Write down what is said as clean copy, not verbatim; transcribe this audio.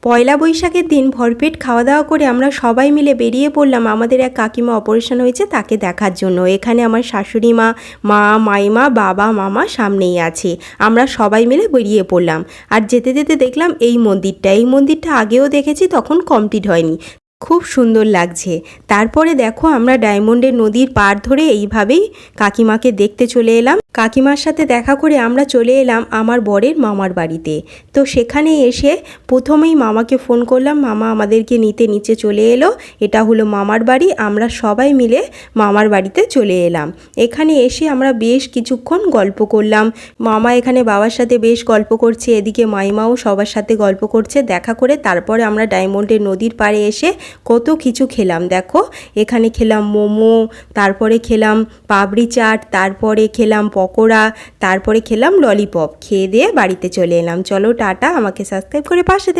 পয়লা বৈশাখের দিন ভরপেট খাওয়া দাওয়া করে আমরা সবাই মিলে বেরিয়ে পড়লাম আমাদের এক কাকিমা অপারেশন হয়েছে তাকে দেখার জন্য। এখানে আমার শাশুড়ি মা, মাইমা, বাবা, মামা সামনেই আছে। আমরা সবাই মিলে বেরিয়ে পড়লাম। আর যেতে যেতে দেখলাম এই মন্দিরটা আগেও দেখেছি, তখন কমপ্লিট হয়নি। খুব সুন্দর লাগছে। তারপরে দেখো আমরা ডায়মন্ডের নদীর পাড় ধরে এইভাবেই কাকিমাকে দেখতে চলে এলাম। কাকিমার সাথে দেখা করে আমরা চলে এলাম আমার বরের মামার বাড়িতে। তো সেখানে এসে প্রথমেই মামাকে ফোন করলাম, মামা আমাদেরকে নিতে নিচে চলে এলো। এটা হলো মামার বাড়ি। আমরা সবাই মিলে মামার বাড়িতে চলে এলাম। এখানে এসে আমরা বেশ কিছুক্ষণ গল্প করলাম। মামা এখানে বাবার সাথে বেশ গল্প করছে, এদিকে মাইমাও সবার সাথে গল্প করছে। দেখা করে তারপরে আমরা ডায়মন্ডের নদীর পাড়ে এসে কত কিছু খেলাম। দেখো এখানে খেলাম মোমো, তারপরে খেলাম পাপড়ি চাট, তারপরে খেলাম পকোড়া, তারপরে খেলাম ললিপপ। খেয়ে দিয়ে বাড়িতে চলে এলাম। চলো টাটা, আমাকে সাবস্ক্রাইব করে পাশে